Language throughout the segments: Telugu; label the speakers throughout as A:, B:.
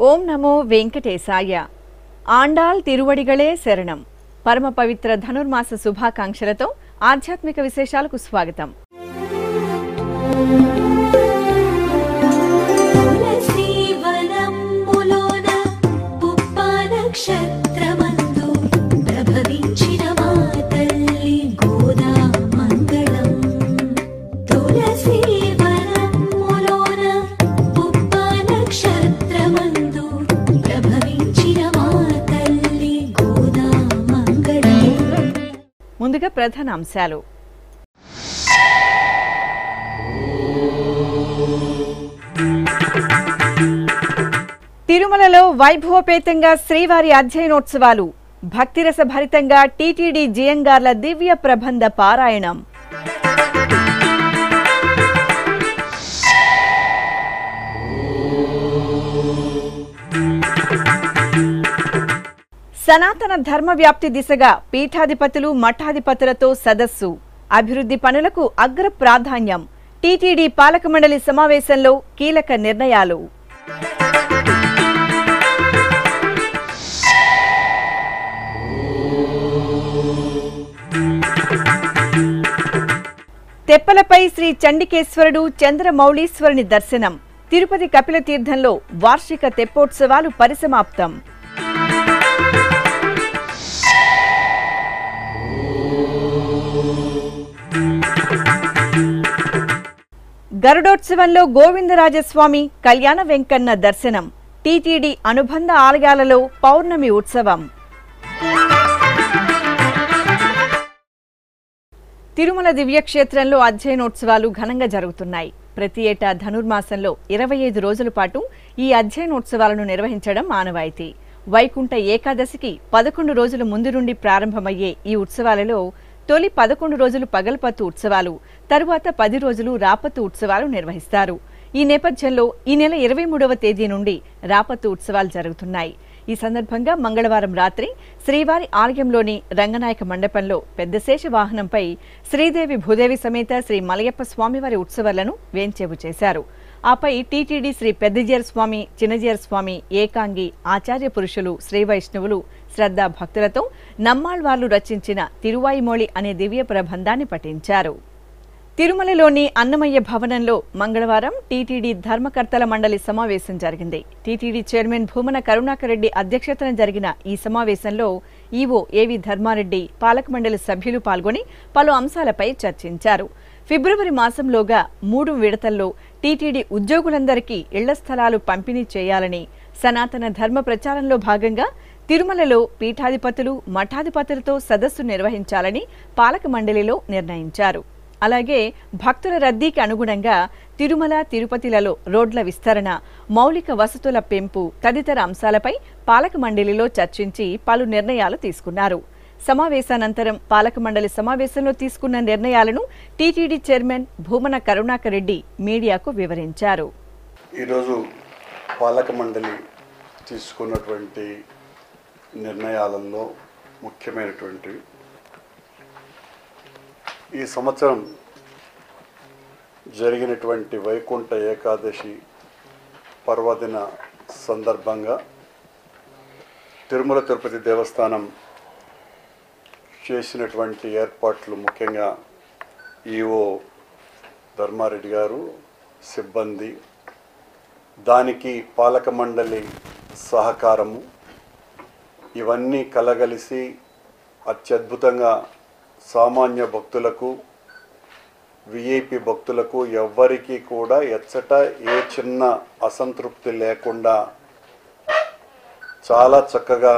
A: ఓం నమో వెంకటేశాయ. ఆండాల్ తిరువడిగళే శరణం. పరమ పవిత్ర ధనుర్మాస శుభాకాంక్షలతో ఆధ్యాత్మిక విశేషాలకు స్వాగతం. ముందుగా ప్రధాన అంశాలు. తిరుమలలో వైభవపేతంగా శ్రీవారి అధ్యయనోత్సవాలు. భక్తిరస భరితంగా టీటీడీ జియంగార్ల దివ్య ప్రబంధ పారాయణం. సనాతన ధర్మ వ్యాప్తి దిశగా పీఠాధిపతులు మఠాధిపతులతో సదస్సు. అభివృద్ధి పనులకు అగ్ర ప్రాధాన్యం. టీటీడీ పాలక మండలి సమావేశంలో కీలక నిర్ణయాలు. తెప్పలపై శ్రీ చండికేశ్వరుడు చంద్రమౌళీశ్వరుని దర్శనం. తిరుపతి కపిల తీర్థంలో వార్షిక తెప్పోత్సవాలు పరిసమాప్తం. గరుడోత్సవంలో గోవిందరాజస్వామి కళ్యాణ వెంకన్న దర్శనం. టీటీడీ అనుబంధ ఆలయాలలో పౌర్ణమి ఉత్సవం. తిరుమల దివ్యక్షేత్రంలో అధ్యయనోత్సవాలు ఘనంగా జరుగుతున్నాయి. ప్రతి ఏటా ధనుర్మాసంలో 25 రోజుల పాటు ఈ అధ్యయనోత్సవాలను నిర్వహించడం ఆనవాయితీ. వైకుంఠ ఏకాదశికి 11 రోజుల ముందు నుండి ప్రారంభమయ్యే ఈ ఉత్సవాలలో తొలి 11 రోజులు పగల్పత్తు ఉత్సవాలు, తరువాత 10 రోజులు రాపత్తు ఉత్సవాలు నిర్వహిస్తారు. ఈ నేపథ్యంలో ఈ నెల 23వ తేదీ నుండి రాపత్తు ఉత్సవాలు జరుగుతున్నాయి. ఈ సందర్భంగా మంగళవారం రాత్రి శ్రీవారి ఆలయంలోని రంగనాయక మండపంలో పెద్దశేష వాహనంపై శ్రీదేవి భూదేవి సమేత శ్రీ మలయప్ప స్వామివారి ఉత్సవాలను వేంచేపు చేశారు. ఆపై టీటీడీ శ్రీ పెద్దజీయర స్వామి, చిన్నజీయర స్వామి, ఏకాంగి, ఆచార్య పురుషులు, శ్రీ వైష్ణవులు శ్రద్ధా భక్తులతో నమ్మాళ్వార్లు రచించిన తిరువాయిమొళి అనే దివ్య ప్రబంధాన్ని పఠించారు. తిరుమలలోని అన్నమయ్య భవనంలో మంగళవారం టీటీడీ ధర్మకర్తల మండలి సమావేశం జరిగింది. టీటీడీ చైర్మన్ భూమన కరుణాకర్ రెడ్డి అధ్యక్షతన జరిగిన ఈ సమావేశంలో ఈవో ఏవి ధర్మారెడ్డి, పాలక మండలి సభ్యులు పాల్గొని పలు అంశాలపై చర్చించారు. ఫిబ్రవరి మాసంలోగా 3 విడతల్లో టీటీడీ ఉద్యోగులందరికీ ఇళ్ల స్థలాలు పంపిణీ చేయాలని, సనాతన ధర్మ ప్రచారంలో భాగంగా తిరుమలలో పీఠాధిపతులు మఠాధిపతులతో సదస్సు నిర్వహించాలని పాలక మండలిలో నిర్ణయించారు. అలాగే భక్తుల రద్దీకి అనుగుణంగా తిరుమల తిరుపతిలలో రోడ్ల విస్తరణ, మౌలిక వసతుల పెంపు తదితర అంశాలపై పాలక మండలిలో చర్చించి పలు నిర్ణయాలు తీసుకున్నారు. సమావేశానంతరం పాలక మండలి సమావేశంలో తీసుకున్న నిర్ణయాలను టీటీడీ చైర్మన్ భూమన కరుణాకర్ రెడ్డి మీడియాకు వివరించారు.
B: ఈరోజు పాలక మండలి తీసుకున్నటువంటి నిర్ణయాలలో ముఖ్యమైనటువంటివి, ఈ సంవత్సరం జరిగినటువంటి వైకుంఠ ఏకాదశి పర్వదిన సందర్భంగా తిరుమల తిరుపతి దేవస్థానం చేసినటువంటి ఏర్పాట్లు, ముఖ్యంగా ఈవో ధర్మారెడ్డి గారు, సిబ్బంది, దానికి పాలక మండలి సహకారము, ఇవన్నీ కలగలిసి అత్యద్భుతంగా సామాన్య భక్తులకు, విఐపి భక్తులకు ఎవ్వరికీ కూడా ఎచ్చట ఏ చిన్న అసంతృప్తి లేకుండా చాలా చక్కగా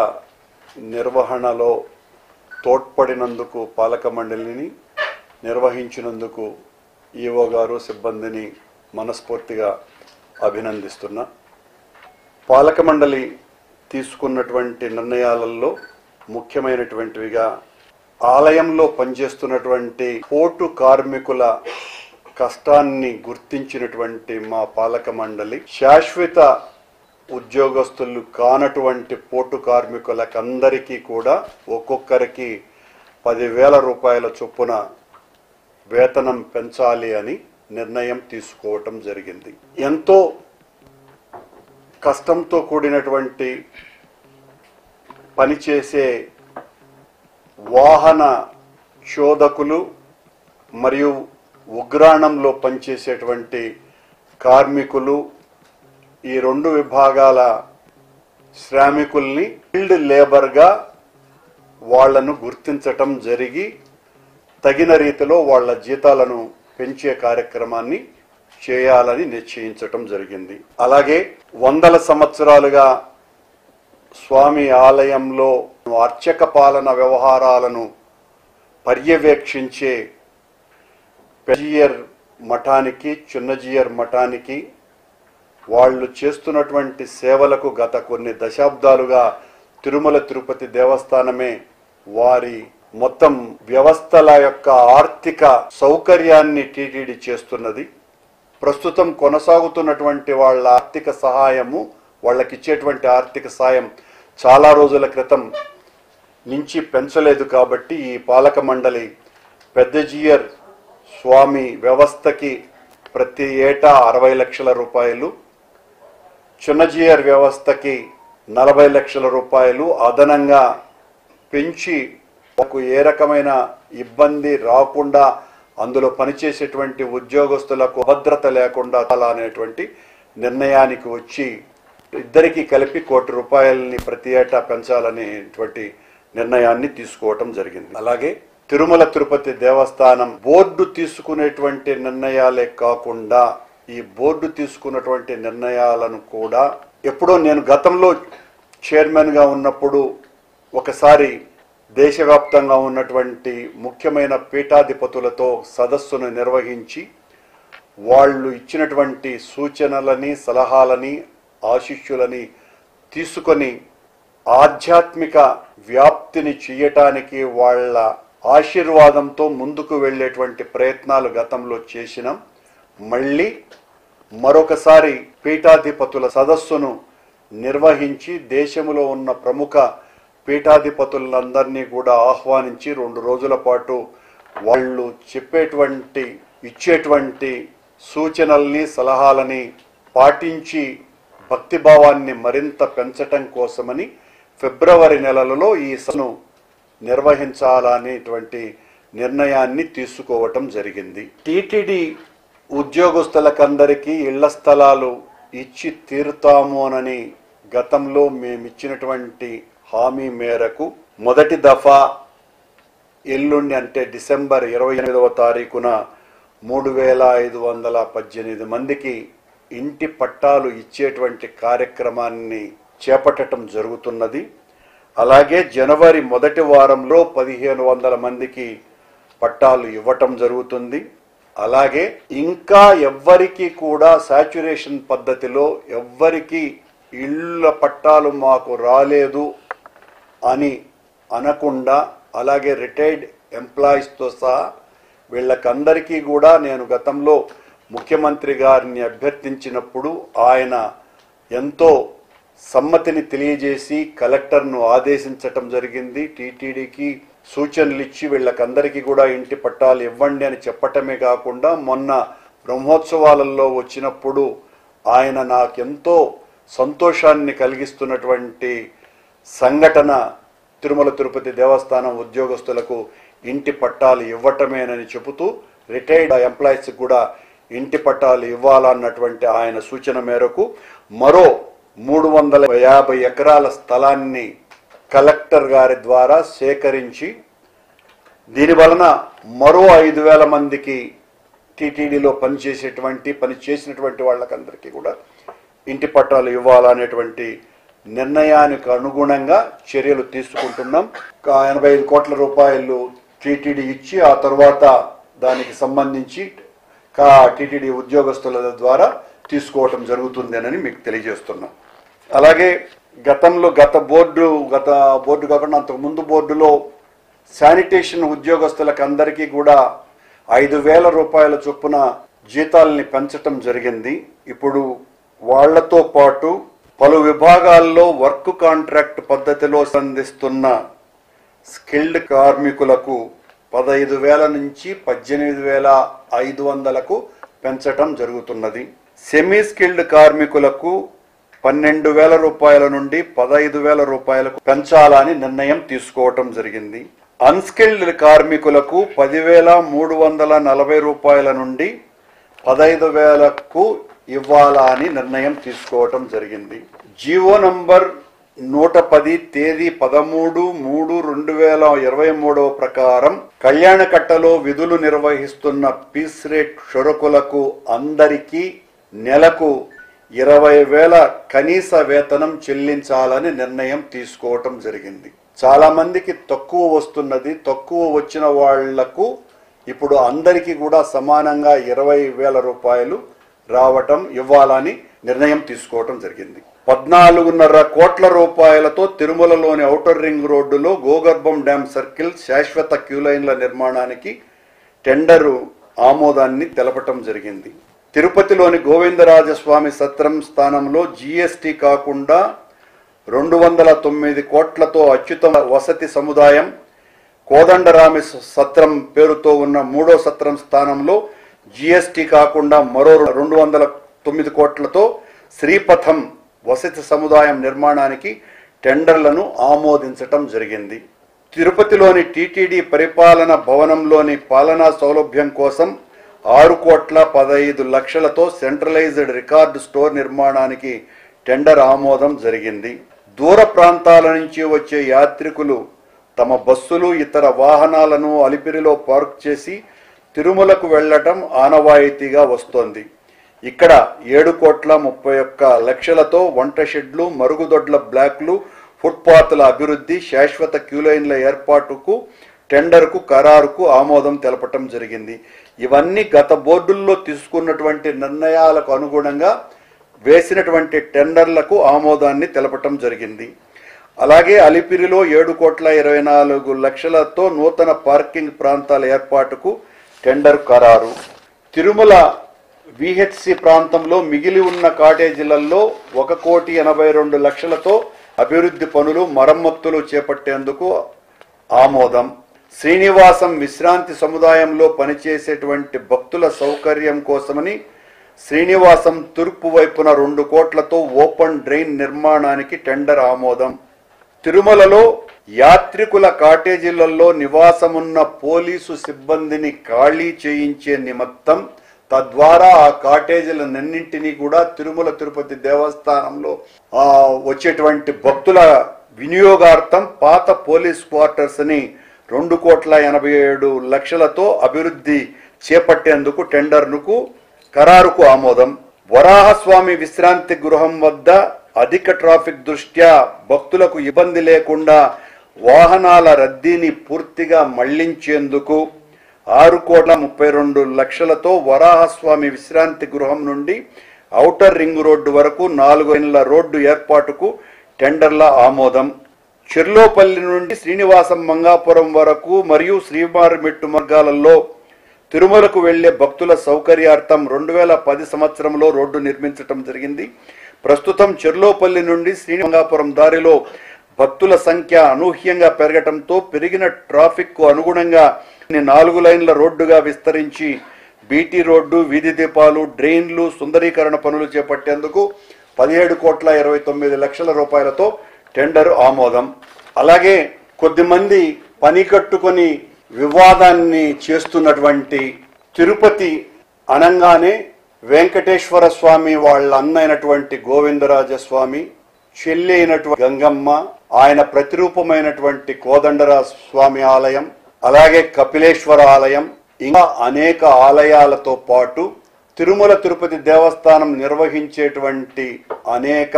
B: నిర్వహణలో తోడ్పడినందుకు, పాలక మండలిని నిర్వహించినందుకు ఈవో గారు, సిబ్బందిని మనస్ఫూర్తిగా అభినందిస్తున్నా. పాలక మండలి తీసుకున్నటువంటి నిర్ణయాలలో ముఖ్యమైనటువంటివిగా ఆలయంలో పనిచేస్తున్నటువంటి పోటు కార్మికుల కష్టాన్ని గుర్తించినటువంటి మా పాలక మండలి శాశ్వత ఉద్యోగస్తులు కానటువంటి పోటు కార్మికులకందరికీ కూడా ఒక్కొక్కరికి 10,000 రూపాయల చొప్పున వేతనం పెంచాలి అని నిర్ణయం తీసుకోవటం జరిగింది. ఎంతో కష్టంతో కూడినటువంటి పనిచేసే వాహన చోదకులు మరియు ఉగ్రాణంలో పనిచేసేటువంటి కార్మికులు, ఈ 2 విభాగాల శ్రామికుల్ని ఫీల్డ్ లేబర్గా వాళ్లను గుర్తించటం జరిగి తగిన రీతిలో వాళ్ళ జీతాలను పెంచే కార్యక్రమాన్ని చేయాలని నిశ్చయించటం జరిగింది. అలాగే 100 సంవత్సరాలుగా స్వామి ఆలయంలో అర్చక పాలన వ్యవహారాలను పర్యవేక్షించే పెజియర్ మఠానికి, చిన్నజీయర్ మఠానికి వాళ్ళు చేస్తున్నటువంటి సేవలకు గత కొన్ని దశాబ్దాలుగా తిరుమల తిరుపతి దేవస్థానమే వారి మొత్తం వ్యవస్థల యొక్క ఆర్థిక సౌకర్యాన్ని టీటీడీ చేస్తున్నది. ప్రస్తుతం కొనసాగుతున్నటువంటి వాళ్ళ ఆర్థిక సహాయము, వాళ్ళకిచ్చేటువంటి ఆర్థిక సాయం చాలా రోజుల క్రితం నుంచి పెంచలేదు. కాబట్టి ఈ పాలక మండలి పెద్దజీయర్ స్వామి వ్యవస్థకి ప్రతి ఏటా 60 లక్షల రూపాయలు, చిన్నజీయర్ వ్యవస్థకి 40 లక్షల రూపాయలు అదనంగా పెంచి ఏ రకమైన ఇబ్బంది రాకుండా, అందులో పనిచేసేటువంటి ఉద్యోగస్తులకు భద్రత లేకుండా అనేటువంటి నిర్ణయానికి వచ్చి ఇద్దరికి కలిపి 1 కోటి రూపాయలని ప్రతి ఏటా పెంచాలనేటువంటి నిర్ణయాన్ని తీసుకోవటం జరిగింది. అలాగే తిరుమల తిరుపతి దేవస్థానం బోర్డు తీసుకునేటువంటి నిర్ణయాలే కాకుండా ఈ బోర్డు తీసుకున్నటువంటి నిర్ణయాలను కూడా ఎప్పుడో నేను గతంలో చైర్మన్గా ఉన్నప్పుడు ఒకసారి దేశవ్యాప్తంగా ఉన్నటువంటి ముఖ్యమైన పీఠాధిపతులతో సదస్సును నిర్వహించి వాళ్ళు ఇచ్చినటువంటి సూచనలని, సలహాలని, ఆశీస్సులని తీసుకొని ఆధ్యాత్మిక వ్యాప్తిని చేయటానికి వాళ్ళ ఆశీర్వాదంతో ముందుకు వెళ్ళేటువంటి ప్రయత్నాలు గతంలో చేసినాం. మళ్ళీ మరొకసారి పీఠాధిపతుల సదస్సును నిర్వహించి దేశంలో ఉన్న ప్రముఖ పీఠాధిపతులందరినీ కూడా ఆహ్వానించి 2 రోజుల పాటు వాళ్ళు ఇచ్చేటువంటి సూచనల్ని, సలహాలని పాటించి భక్తిభావాన్ని మరింత పెంచటం కోసమని ఫిబ్రవరి నెలలో ఈ సభను నిర్వహించాలనేటువంటి నిర్ణయాన్ని తీసుకోవటం జరిగింది. టీటీడీ ఉద్యోగస్తులకందరికీ ఇళ్ల స్థలాలు ఇచ్చి తీరుతాము అని గతంలో మేమిచ్చినటువంటి హామీ మేరకు మొదటి దఫా ఎల్లుండి అంటే డిసెంబర్ 28వ తారీఖున 3,518 మందికి ఇంటి పట్టాలు ఇచ్చేటువంటి కార్యక్రమాన్ని చేపట్టడం జరుగుతున్నది. అలాగే జనవరి మొదటి వారంలో 1,500 మందికి పట్టాలు ఇవ్వటం జరుగుతుంది. అలాగే ఇంకా ఎవ్వరికి కూడా సాచ్యురేషన్ పద్ధతిలో ఎవ్వరికి ఇళ్ళ పట్టాలు మాకు రాలేదు అని అనకుండా, అలాగే రిటైర్డ్ ఎంప్లాయీస్తో సహా వీళ్ళకందరికీ కూడా నేను గతంలో ముఖ్యమంత్రి గారిని అభ్యర్థించినప్పుడు ఆయన ఎంతో సమ్మతిని తెలియజేసి కలెక్టర్ను ఆదేశించటం జరిగింది. టీటీడీకి సూచనలు ఇచ్చి వీళ్ళకందరికీ కూడా ఇంటి పట్టాలు ఇవ్వండి అని చెప్పటమే కాకుండా మొన్న బ్రహ్మోత్సవాలలో వచ్చినప్పుడు ఆయన నాకెంతో సంతోషాన్ని కలిగిస్తున్నటువంటి సంఘటన తిరుమల తిరుపతి దేవస్థానం ఉద్యోగస్తులకు ఇంటి పట్టాలు ఇవ్వటమేనని చెబుతూ రిటైర్డ్ ఎంప్లాయీస్కి కూడా ఇంటి పట్టాలు ఇవ్వాలన్నటువంటి ఆయన సూచన మేరకు మరో 350 ఎకరాల స్థలాన్ని కలెక్టర్ గారి ద్వారా సేకరించి దీని వలన మరో 5,000 మందికి టీటీడీలో పనిచేసినటువంటి వాళ్ళకందరికీ కూడా ఇంటి పట్టాలు ఇవ్వాలనేటువంటి నిర్ణయానికి అనుగుణంగా చర్యలు తీసుకుంటున్నాం. 85 కోట్ల రూపాయలు టీటీడీ ఇచ్చి ఆ తర్వాత దానికి సంబంధించి టీటీడీ ఉద్యోగస్తుల ద్వారా తీసుకోవటం జరుగుతుందేనని మీకు తెలియజేస్తున్నాం. అలాగే గత బోర్డు కాకుండా అంతకు ముందు బోర్డులో శానిటేషన్ ఉద్యోగస్తులకు అందరికీ కూడా 5,000 రూపాయల చొప్పున జీతాల్ని పెంచటం జరిగింది. ఇప్పుడు వాళ్లతో పాటు పలు విభాగాల్లో వర్క్ కాంట్రాక్ట్ పద్ధతిలో అందిస్తున్న స్కిల్డ్ కార్మికులకు 15,000 నుంచి 18,500కు పెంచటం జరుగుతున్నది. సెమీ స్కిల్డ్ కార్మికులకు 12,000 రూపాయల నుండి 15,000 రూపాయలకు పెంచాలని నిర్ణయం తీసుకోవటం జరిగింది. అన్స్కిల్డ్ కార్మికులకు 10,340 రూపాయల నుండి 15,000కు ఇవ్వాలని నిర్ణయం తీసుకోవటం జరిగింది. జీవో నంబర్ 110 తేదీ 13/3/2023 ప్రకారం కళ్యాణకట్టలో విధులు నిర్వహిస్తున్న పీస్ రేట్ క్షురకులకు అందరికీ నెలకు 20,000 కనీస వేతనం చెల్లించాలని నిర్ణయం తీసుకోవటం జరిగింది. చాలా మందికి తక్కువ వస్తున్నది. తక్కువ వచ్చిన వాళ్లకు ఇప్పుడు అందరికీ కూడా సమానంగా 20,000 రూపాయలు రావటం ఇవ్వాలని నిర్ణయం తీసుకోవటం జరిగింది. 14.5 కోట్ల రూపాయలతో తిరుమలలోని ఔటర్ రింగ్ రోడ్డులో గోగర్భం డ్యాం సర్కిల్ శాశ్వత క్యూలైన్ల నిర్మాణానికి టెండరు ఆమోదాన్ని తెలపటం జరిగింది. తిరుపతిలోని గోవిందరాజస్వామి సత్రం స్థానంలో జీఎస్టీ కాకుండా 209 కోట్లతో అత్యుత్తమ వసతి సముదాయం, కోదండరామి సత్రం పేరుతో ఉన్న 3వ సత్రం స్థానంలో జీఎస్టీ కాకుండా మరో 209 కోట్లతో శ్రీపథం వసతి సముదాయం నిర్మాణానికి టెండర్లను ఆమోదించటం జరిగింది. తిరుపతిలోని టీటీడీ పరిపాలన భవనంలోని పాలనా సౌలభ్యం కోసం 6,15,00,000తో సెంట్రలైజ్డ్ రికార్డు స్టోర్ నిర్మాణానికి టెండర్ ఆమోదం జరిగింది. దూర ప్రాంతాల నుంచి వచ్చే యాత్రికులు తమ బస్సులు ఇతర వాహనాలను అలిపిరిలో పార్క్ చేసి తిరుమలకు వెళ్లటం ఆనవాయితీగా వస్తోంది. ఇక్కడ 7,31,00,000తో వంట షెడ్లు, మరుగుదొడ్ల బ్లాక్లు, ఫుట్పాత్ల అభివృద్ధి, శాశ్వత క్యూలైన్ల ఏర్పాటుకు టెండర్కు ఖరారుకు ఆమోదం తెలపటం జరిగింది. ఇవన్నీ గత బోర్డుల్లో తీసుకున్నటువంటి నిర్ణయాలకు అనుగుణంగా వేసినటువంటి టెండర్లకు ఆమోదాన్ని తెలపటం జరిగింది. అలాగే అలిపిరిలో 7,24,00,000తో నూతన పార్కింగ్ ప్రాంతాల ఏర్పాటుకు టెండర్ ఖరారు. తిరుమల విహెచ్సి ప్రాంతంలో మిగిలి ఉన్న కాటేజీలలో 1,82,00,000తో అభివృద్ధి పనులు, మరమ్మతులు చేపట్టేందుకు ఆమోదం. శ్రీనివాసం విశ్రాంతి సముదాయంలో పనిచేసేటువంటి భక్తుల సౌకర్యం కోసమని శ్రీనివాసం తూర్పు వైపున 2 కోట్లతో ఓపెన్ డ్రైన్ నిర్మాణానికి టెండర్ ఆమోదం. తిరుమలలో యాత్రికుల కాటేజీలలో నివాసమున్న పోలీసు సిబ్బందిని ఖాళీ చేయించే నిమిత్తం తద్వారా ఆ కాటేజీలన్నింటినీ కూడా తిరుమల తిరుపతి దేవస్థానంలో వచ్చేటువంటి భక్తుల వినియోగార్థం పాత పోలీస్ క్వార్టర్స్ ని 2,87,00,000తో అభివృద్ధి చేపట్టేందుకు టెండర్కు ఖరారుకు ఆమోదం. వరాహస్వామి విశ్రాంతి గృహం వద్ద అధిక ట్రాఫిక్ దృష్ట్యా భక్తులకు ఇబ్బంది లేకుండా వాహనాల రద్దీని పూర్తిగా మళ్లించేందుకు 6,32,00,000తో వరాహస్వామి విశ్రాంతి గృహం నుండి ఔటర్ రింగ్ రోడ్డు వరకు 4 లేన్ల రోడ్డు ఏర్పాటుకు టెండర్ల ఆమోదం. చెర్లోపల్లి నుండి శ్రీనివాసం మంగాపురం వరకు మరియు శ్రీవారిమెట్టు మార్గాలలో తిరుమలకు వెళ్లే భక్తుల సౌకర్యార్థం 2010 సంవత్సరంలో రోడ్డు నిర్మించటం జరిగింది. ప్రస్తుతం చెర్లోపల్లి నుండి శ్రీమంగాపురం దారిలో భక్తుల సంఖ్య అనూహ్యంగా పెరగటంతో పెరిగిన ట్రాఫిక్ కు అనుగుణంగా 4 లైన్ల రోడ్డుగా విస్తరించి బీటీ రోడ్డు, వీధి దీపాలు, డ్రైన్లు, సుందరీకరణ పనులు చేపట్టేందుకు 17,29,00,000 రూపాయలతో టెండర్ ఆమోదం. అలాగే కొద్దిమంది పని కట్టుకొని వివాదాన్ని చేస్తున్నటువంటి తిరుపతి అనంగానే వెంకటేశ్వర స్వామి వాళ్ళ అన్నైనటువంటి గోవిందరాజస్వామి, చెల్లి అయినటువంటి గంగమ్మ, ఆయన ప్రతిరూపమైనటువంటి కోదండరాజ స్వామి ఆలయం, అలాగే కపిలేశ్వర ఆలయం, ఇంకా అనేక ఆలయాలతో పాటు తిరుమల తిరుపతి దేవస్థానం నిర్వహించేటువంటి అనేక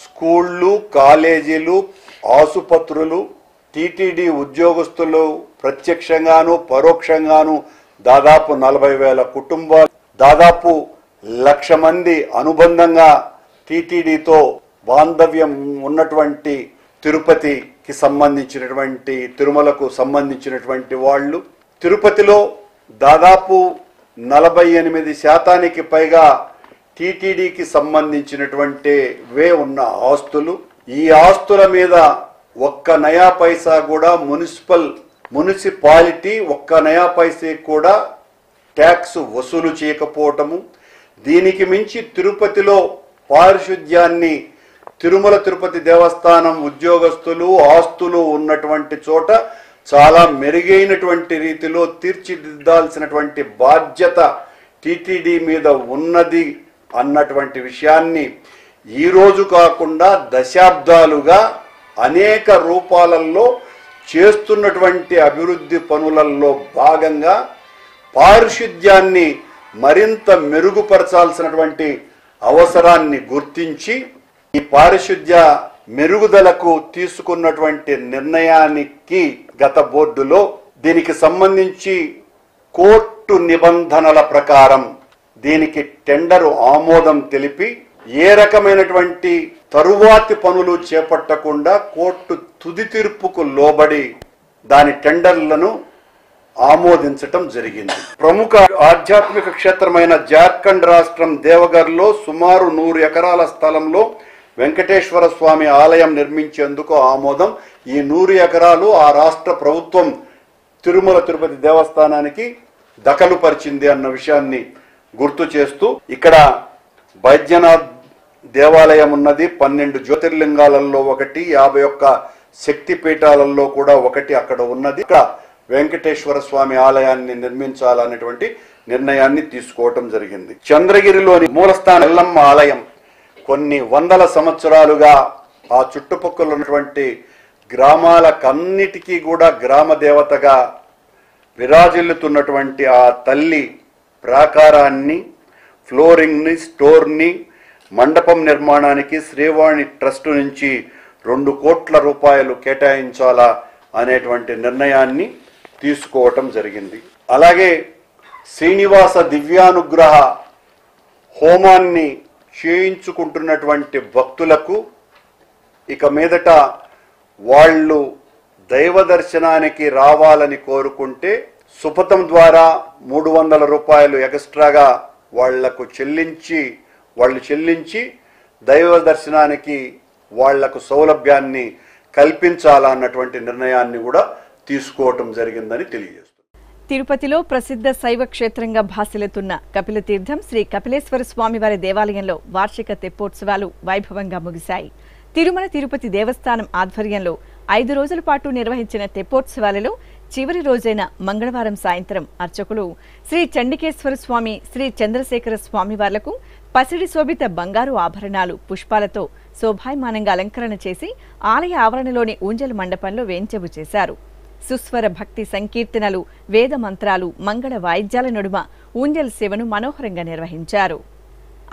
B: స్కూళ్ళు, కాలేజీలు, ఆసుపత్రులు, టీటీడీ ఉద్యోగస్తులు ప్రత్యక్షంగాను పరోక్షంగాను దాదాపు 40,000 కుటుంబాలు, దాదాపు 1,00,000 మంది అనుబంధంగా టీటీడీతో బాంధవ్యం ఉన్నటువంటి తిరుపతికి సంబంధించినటువంటి, తిరుమలకు సంబంధించినటువంటి వాళ్ళు తిరుపతిలో దాదాపు 48% పైగా టీటీడీకి సంబంధించినటువంటి ఉన్న ఆస్తులు. ఈ ఆస్తుల మీద ఒక్క నయా పైసా కూడా మున్సిపాలిటీ ఒక్క నయా పైసే కూడా ట్యాక్స్ వసూలు చేయకపోవటము. దీనికి మించి తిరుపతిలో పారిశుద్ధ్యాన్ని తిరుమల తిరుపతి దేవస్థానం ఉద్యోగస్తులు ఆస్తులు ఉన్నటువంటి చోట చాలా మెరుగైనటువంటి రీతిలో తీర్చిదిద్దాల్సినటువంటి బాధ్యత టీటీడీ మీద ఉన్నది అన్నటువంటి విషయాన్ని ఈరోజు కాకుండా దశాబ్దాలుగా అనేక రూపాలలో చేస్తున్నటువంటి అభివృద్ధి పనులలో భాగంగా పారిశుద్ధ్యాన్ని మరింత మెరుగుపరచాల్సినటువంటి అవసరాన్ని గుర్తించి ఈ పారిశుద్ధ్య మెరుగుదలకు తీసుకున్నటువంటి నిర్ణయానికి గత బోర్డులో దీనికి సంబంధించి కోర్టు నిబంధనల ప్రకారం దీనికి టెండరు ఆమోదం తెలిపి ఏ రకమైనటువంటి తరువాతి పనులు చేపట్టకుండా కోర్టు తుది తీర్పుకు లోబడి దాని టెండర్లను ఆమోదించటం జరిగింది. ప్రముఖ ఆధ్యాత్మిక క్షేత్రమైన జార్ఖండ్ రాష్ట్రం దేవగర్లో సుమారు 100 ఎకరాల స్థలంలో వెంకటేశ్వర స్వామి ఆలయం నిర్మించేందుకు ఆమోదం. ఈ 100 ఎకరాలు ఆ రాష్ట్ర ప్రభుత్వం తిరుమల తిరుపతి దేవస్థానానికి దఖలు పరిచింది అన్న విషయాన్ని గుర్తు చేస్తూ ఇక్కడ బైద్యనాథ్ దేవాలయం ఉన్నది. 12 జ్యోతిర్లింగాలలో ఒకటి, 51 శక్తి పీఠాలలో కూడా ఒకటి అక్కడ ఉన్నది. ఇక్కడ వెంకటేశ్వర స్వామి ఆలయాన్ని నిర్మించాలనేటువంటి నిర్ణయాన్ని తీసుకోవటం జరిగింది. చంద్రగిరిలోని మూలస్థాన ఎల్లమ్మ ఆలయం కొన్ని వందల సంవత్సరాలుగా ఆ చుట్టుపక్కల ఉన్నటువంటి గ్రామాలకన్నిటికీ కూడా గ్రామ దేవతగా విరాజిల్లుతున్నటువంటి ఆ తల్లి ప్రాకారాన్ని, ఫ్లోరింగ్ని, స్టోర్ని, మండపం నిర్మాణానికి శ్రీవాణి ట్రస్ట్ నుంచి 2 కోట్ల రూపాయలు కేటాయించాలా అనేటువంటి నిర్ణయాన్ని తీసుకోవటం జరిగింది. అలాగే శ్రీనివాస దివ్యానుగ్రహ హోమాన్ని చేయించుకుంటున్నటువంటి భక్తులకు ఇక మీదట వాళ్ళు దైవ దర్శనానికి రావాలని కోరుకుంటే సుపథం ద్వారా 300 రూపాయలు ఎక్స్ట్రాగా వాళ్లకు చెల్లించి దైవ దర్శనానికి వాళ్లకు సౌలభ్యాన్ని కల్పించాలన్నటువంటి నిర్ణయాన్ని కూడా తీసుకోవటం జరిగిందని తెలియజేస్తుంది.
A: తిరుపతిలో ప్రసిద్ధ శైవ క్షేత్రంగా భాసిల్లుతున్న కపిలతీర్థం శ్రీ కపిలేశ్వర స్వామివారి దేవాలయంలో వార్షిక తెప్పోత్సవాలు వైభవంగా ముగిశాయి. తిరుమల తిరుపతి దేవస్థానం ఆధ్వర్యంలో 5 రోజుల పాటు నిర్వహించిన తెప్పోత్సవాలలో చివరి రోజైన మంగళవారం సాయంత్రం అర్చకులు శ్రీ చండికేశ్వర స్వామి, శ్రీ చంద్రశేఖర స్వామివార్లకు పసిడి శోభిత బంగారు ఆభరణాలు, పుష్పాలతో శోభాయమానంగా అలంకరణ చేసి ఆలయ ఆవరణలోని ఊంజల్ మండపంలో వేంచెవు చేశారు. సుస్వర భక్తి సంకీర్తనలు, వేద మంత్రాలు, మంగళ వాయిద్యాల నడుమ ఊంజల్ సేవను మనోహరంగా నిర్వహించారు.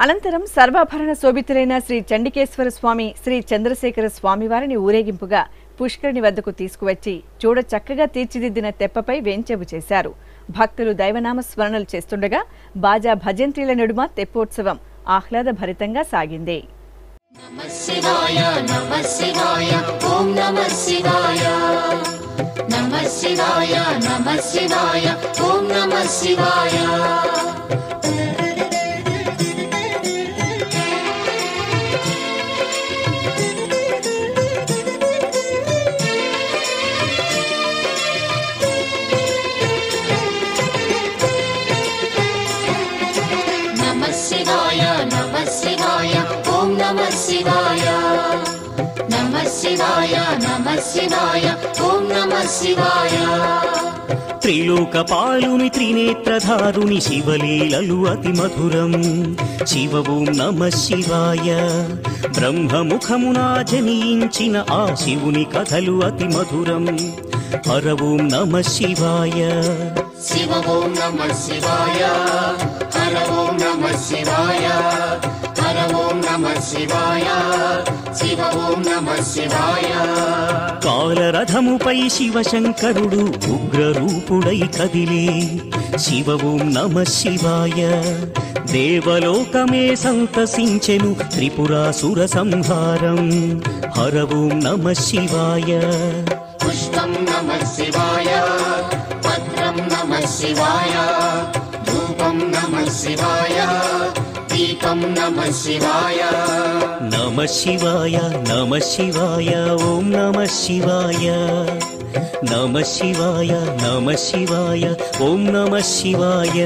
A: అనంతరం సర్వాభరణ శోభితులైన శ్రీ చండికేశ్వర స్వామి, శ్రీ చంద్రశేఖర స్వామివారిని ఊరేగింపుగా పుష్కరిణి వద్దకు తీసుకువచ్చి చూడ చక్కగా తీర్చిదిద్దిన తెప్పపై వేంచెవు చేశారు. భక్తులు దైవనామ స్మరణలు చేస్తుండగా బాజా భజంత్రీల నడుమ తెప్పోత్సవం ఆహ్లాదభరితంగా సాగింది.
C: నమః శివాయ నమః శివాయ ఓం నమః శివాయ నమః శివాయ నమః శివాయ ఓం నమః శివాయ నమః శివాయ నమః శివాయ ఓం నమః శివాయ నమః శివాయ నమః శివాయ ఓం నమః శివాయ
D: త్రిలోకపాలుని త్రినేత్రధారుని శివలీలలు అతి మధురం. శివ ఓం నమః శివాయ. బ్రహ్మముఖమున జనించిన ఆ శివుని కథలు అతి మధురం. హర ఓం నమః శివాయ.
C: శివ ఓం నమః శివాయ. హర ఓం నమః శివాయ. హర ఓం నమః శివాయ. శివ ఓం నమః శివాయ.
D: కాలరథముపై శివశంకరుడు ఉగ్రరూపుడై కదిలే. శివ ఓం నమః శివాయ. దేవలోకమే సంతసించెను త్రిపురాసుర సంహారం. హర ఓం నమః శివాయ.
C: పుష్పం నమః శివాయ. పత్రం నమః శివాయ. ధూపం नमः शिवाय दीपं नमः शिवाय
D: नमः शिवाय नमः शिवाय ॐ नमः शिवाय नमः शिवाय नमः शिवाय ॐ नमः शिवाय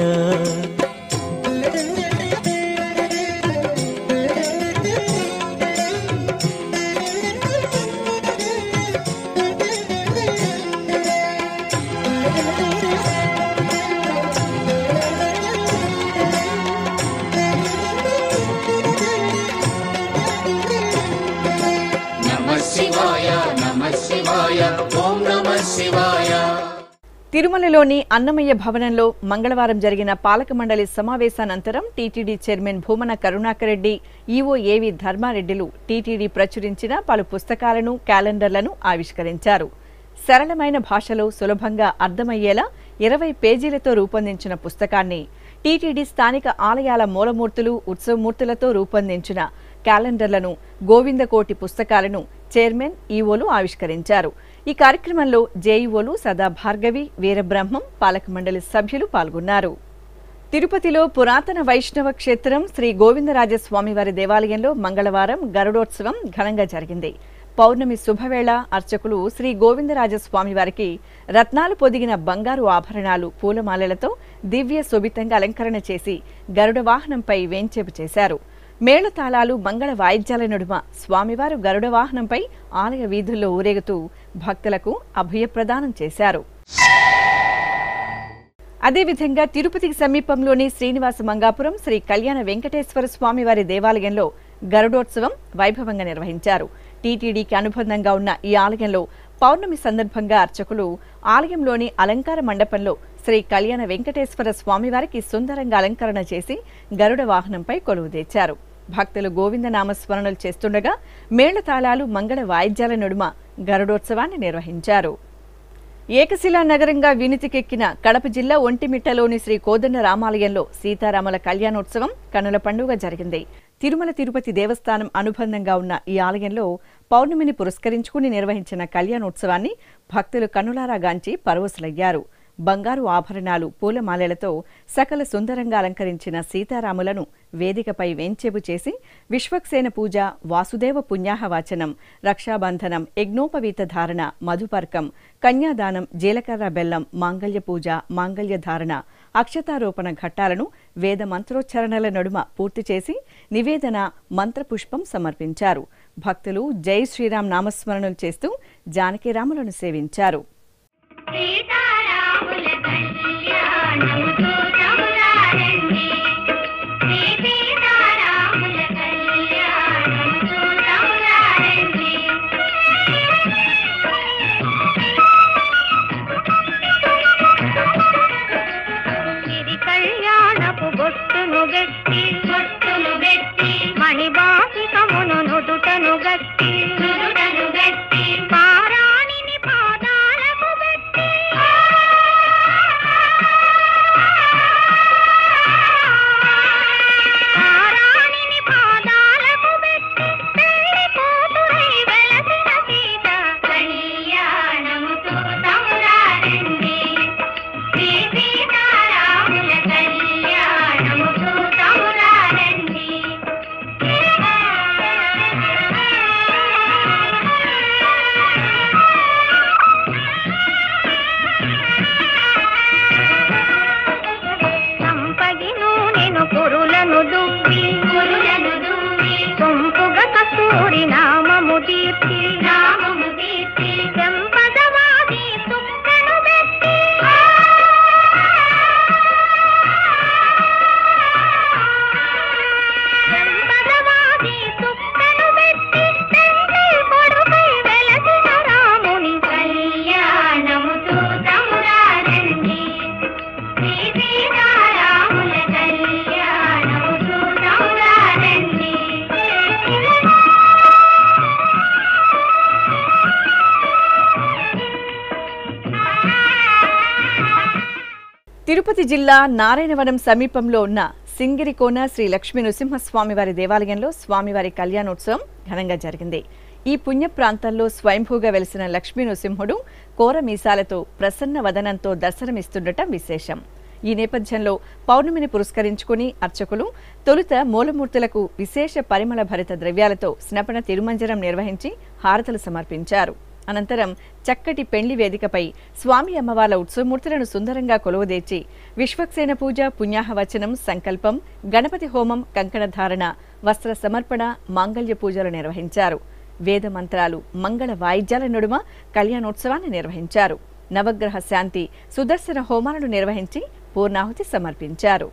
A: తిరుమలలోని అన్నమయ్య భవనంలో మంగళవారం జరిగిన పాలక మండలి సమావేశానంతరం TTD chairman Bhumana Karunakar Reddy, EO AV ధర్మారెడ్డిలు టీటీడీ ప్రచురించిన పలు పుస్తకాలను, క్యాలెండర్లను ఆవిష్కరించారు. సరళమైన భాషలో సులభంగా అర్థమయ్యేలా 20 పేజీలతో రూపొందించిన పుస్తకాన్ని, టీటీడీ స్థానిక ఆలయాల మూలమూర్తులు, ఉత్సవమూర్తులతో రూపొందించిన క్యాలెండర్లను, గోవిందకోటి పుస్తకాలను చైర్మన్, ఈవోలు ఆవిష్కరించారు. ఈ కార్యక్రమంలో జేఈఓలు సదా భార్గవి, వీరబ్రహ్మం, పాలక మండలి సభ్యులు పాల్గొన్నారు. తిరుపతిలో పురాతన వైష్ణవ క్షేత్రం శ్రీ గోవిందరాజస్వామివారి దేవాలయంలో మంగళవారం గరుడోత్సవం ఘనంగా జరిగింది. పౌర్ణమి శుభవేళ అర్చకులు శ్రీ గోవిందరాజస్వామివారికి రత్నాలు పొదిగిన బంగారు ఆభరణాలు, పూలమాలలతో దివ్య శోభితంగా అలంకరణ చేసి గరుడ వాహనంపై వేంచేపు చేశారు. మేళతాళాలు, మంగళ వాయిద్యాల నడుమ స్వామివారు గరుడ వాహనంపై ఆలయ వీధుల్లో ఊరేగుతూ భక్తులకు అభయప్రదానం చేశారు. అదేవిధంగా తిరుపతికి సమీపంలోని శ్రీనివాస మంగాపురం శ్రీ కళ్యాణ వెంకటేశ్వర స్వామివారి దేవాలయంలో గరుడోత్సవం వైభవంగా నిర్వహించారు. టీటీడీకి అనుబంధంగా ఉన్న ఈ ఆలయంలో పౌర్ణమి సందర్భంగా అర్చకులు ఆలయంలోని అలంకార మండపంలో శ్రీ కళ్యాణ వెంకటేశ్వర స్వామివారికి సుందరంగా అలంకరణ చేసి గరుడ వాహనంపై కొలువుదీర్చారు. భక్తులు గోవింద నామస్మరణలు చేస్తుండగా మేళతాళాలు, మంగళ వాయిద్యాల నడుమ గరుడోత్సవాన్ని నిర్వహించారు. ఏకశిలా నగరంగా వినితికెక్కిన కడప జిల్లా ఒంటిమిట్టలోని శ్రీ కోదండ రామాలయంలో సీతారాముల కళ్యాణోత్సవం కన్నుల పండుగ జరిగింది. తిరుమల తిరుపతి దేవస్థానం అనుబంధంగా ఉన్న ఈ ఆలయంలో పౌర్ణమిని పురస్కరించుకుని నిర్వహించిన కళ్యాణోత్సవాన్ని భక్తులు కన్నులారా గాంచి పరవశులయ్యారు. బంగారు ఆభరణాలు, పూలమాలలతో సకల సుందరంగా అలంకరించిన సీతారాములను వేదికపై వేంచేపు చేసి విశ్వక్సేన పూజ, వాసుదేవ పుణ్యాహవాచనం, రక్షాబంధనం, యజ్ఞోపవీత ధారణ, మధుపర్కం, కన్యాదానం, జీలకర్ర బెల్లం, మాంగళ్య పూజ, మాంగళ్య ధారణ, అక్షతారోపణ ఘట్టాలను వేద మంత్రోచ్చరణల నడుమ పూర్తి చేసి నివేదన, మంత్రపుష్పం సమర్పించారు. భక్తులు జై శ్రీరామ్ నామస్మరణలు చేస్తూ జానకీరాములను సేవించారు.
E: మణిబాసికమును నుదుటను గట్టి పారాణిని పాదాలకు పెట్టి పెళ్లి కూతురై వెలసిన సీత కళ్యాణముతో తమురారండి. శ్రీ సీతారాముల కళ్యాణముతో తమురారండి. సంపగిను నేను కురులను దువ్వి సొంపుగా కస్తూరి నామము దీప్తి చెంపదవాది సుక్కను పెట్టి చెంపదవాది సుక్కను పెట్టి తండ్రి కొడుకై వెలసిన రాముని కళ్యాణముతో తమురారండి. శ్రీ సీతారాముల కళ్యాణముతో తమురారండి.
A: తిరుపతి జిల్లా నారాయణవనం సమీపంలో ఉన్న సింగిరికోన శ్రీ లక్ష్మీ నృసింహస్వామివారి దేవాలయంలో స్వామివారి కళ్యాణోత్సవం ఘనంగా జరిగింది. ఈ పుణ్య ప్రాంతంలో స్వయంభూగా వెలిసిన లక్ష్మీ నృసింహుడు కోర మీసాలతో ప్రసన్న వదనంతో దర్శనమిస్తుండటం విశేషం. ఈ నేపథ్యంలో పౌర్ణమిని పురస్కరించుకుని అర్చకులు తొలుత మూలమూర్తులకు విశేష పరిమళ భరిత ద్రవ్యాలతో స్నపన తిరుమంజనం నిర్వహించి హారతలు సమర్పించారు. అనంతరం చక్కటి పెండ్లి వేదికపై స్వామి అమ్మవార్ల ఉత్సవమూర్తులను సుందరంగా కొలువుదీర్చి విశ్వక్సేన పూజ, పుణ్యాహవచనం, సంకల్పం, గణపతి హోమం, కంకణ ధారణ, వస్త్ర సమర్పణ, మాంగళ్య పూజలు నిర్వహించారు. వేద మంత్రాలు, మంగళ వాయిద్యాల నడుమ కళ్యాణోత్సవాన్ని నిర్వహించారు. నవగ్రహ శాంతి, సుదర్శన హోమాలను నిర్వహించి పూర్ణాహుతి సమర్పించారు.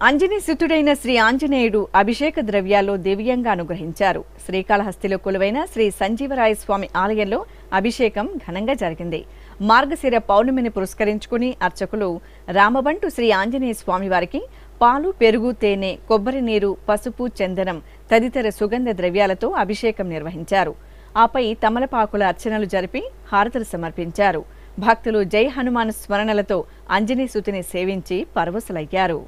A: అంజనీసుతుడైన శ్రీ ఆంజనేయుడు అభిషేక ద్రవ్యాల్లో దివ్యంగా అనుగ్రహించారు. శ్రీకాళహస్తిలో కొలువైన శ్రీ సంజీవరాయ స్వామి ఆలయంలో అభిషేకం ఘనంగా జరిగింది. మార్గశిర పౌర్ణమిని పురస్కరించుకుని అర్చకులు రామబంటు శ్రీ ఆంజనేయ స్వామి వారికి పాలు, పెరుగు, తేనె, కొబ్బరి నీరు, పసుపు, చందనం తదితర సుగంధ ద్రవ్యాలతో అభిషేకం నిర్వహించారు. ఆపై తమలపాకుల అర్చనలు జరిపి హారతలు సమర్పించారు. భక్తులు జై హనుమాన్ స్మరణలతో అంజనీసుతుని సేవించి పరవశులయ్యారు.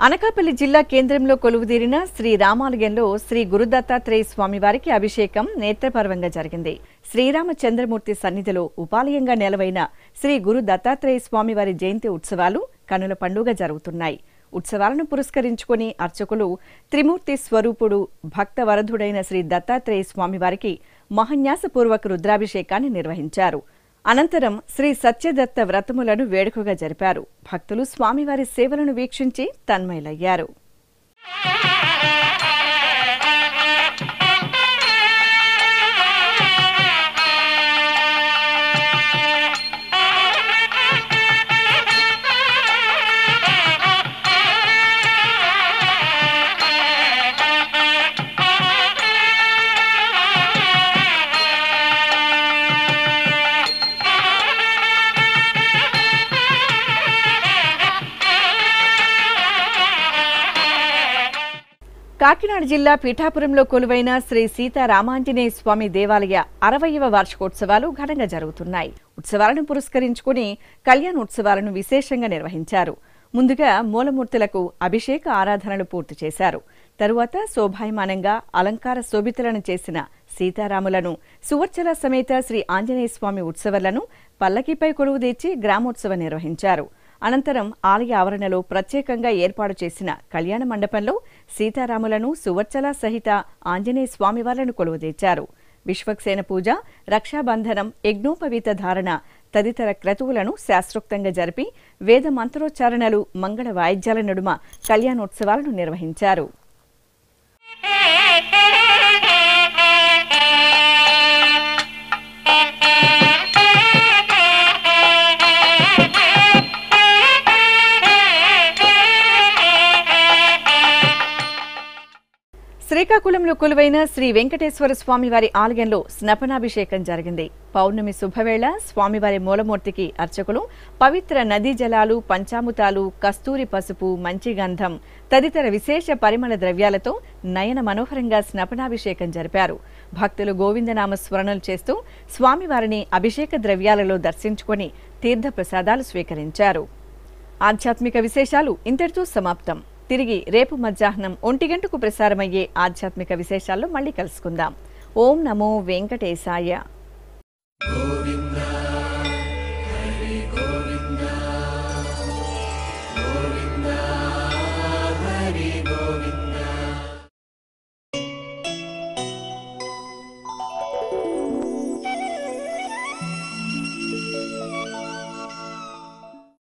A: అనకాపల్లి జిల్లా కేంద్రంలో కొలువుదీరిన శ్రీ రామాలయంలో శ్రీ గురుదత్తాత్రేయ స్వామివారికి అభిషేకం నేత్రపర్వంగా జరిగింది. శ్రీరామచంద్రమూర్తి సన్నిధిలో ఉపాలయంగా నెలవైన శ్రీ గురు దత్తాత్రేయ స్వామివారి జయంతి ఉత్సవాలు కనుల పండుగ జరుగుతున్నాయి. ఉత్సవాలను పురస్కరించుకుని అర్చకులు త్రిమూర్తి స్వరూపుడు, భక్తవరధుడైన శ్రీ దత్తాత్రేయ స్వామివారికి మహాన్యాసపూర్వక రుద్రాభిషేకాన్ని నిర్వహించారు. అనంతరం శ్రీ సత్యదత్త వ్రతములను వేడుకగా జరిపారు. భక్తులు స్వామివారి సేవలను వీక్షించి తన్మయులయ్యారు. కాకినాడ జిల్లా పీఠాపురంలో కొలువైన శ్రీ సీతారామాంజనేయ స్వామి దేవాలయ 60వ వార్షికోత్సవాలు ఘనంగా జరుగుతున్నాయి. ఉత్సవాలను పురస్కరించుకుని కళ్యాణోత్సవాలను విశేషంగా నిర్వహించారు. ముందుగా మూలమూర్తులకు అభిషేక ఆరాధనలు పూర్తి చేశారు. తరువాత శోభాయమానంగా అలంకార శోభితులను చేసిన సీతారాములను, సువర్చల సమేత శ్రీ ఆంజనేయ స్వామి ఉత్సవాలను పల్లకీపై కొలువుదీర్చి గ్రామోత్సవం నిర్వహించారు. అనంతరం ఆలయ ఆవరణలో ప్రత్యేకంగా ఏర్పాటు చేసిన కళ్యాణ మండపంలో సీతారాములను, సువర్చల సహిత ఆంజనేయ స్వామివార్లను కొలువుదీర్చారు. విశ్వక్సేన పూజ, రక్షాబంధనం, యజ్ఞోపవీత ధారణ తదితర క్రతువులను శాస్త్రోక్తంగా జరిపి వేద మంత్రోచ్చారణలు, మంగళ వాయిద్యాల నడుమ కళ్యాణోత్సవాలను నిర్వహించారు. శ్రీకాకుళంలో కొలువైన శ్రీ వెంకటేశ్వర స్వామివారి ఆలయంలో స్నపనాభిషేకం జరిగింది. పౌర్ణమి శుభవేళ స్వామివారి మూలమూర్తికి అర్చకులు పవిత్ర నదీ జలాలు, పంచామృతాలు, కస్తూరి పసుపు, మంచి గంధం తదితర విశేష పరిమళ ద్రవ్యాలతో నయన మనోహరంగా స్నపనాభిషేకం జరిపారు. భక్తులు గోవిందనామ స్మరణలు చేస్తూ స్వామివారిని అభిషేక ద్రవ్యాలలో దర్శించుకొని తీర్థ ప్రసాదాలు స్వీకరించారు. ఆధ్యాత్మిక విశేషాలు ఇంతటితో సమాప్తం. తిరిగి రేపు మధ్యాహ్నం 1 గంటకు ప్రసారమయ్యే ఆధ్యాత్మిక విశేషాల్లో మళ్ళీ కలుసుకుందాం. ఓం నమో వెంకటేశాయ.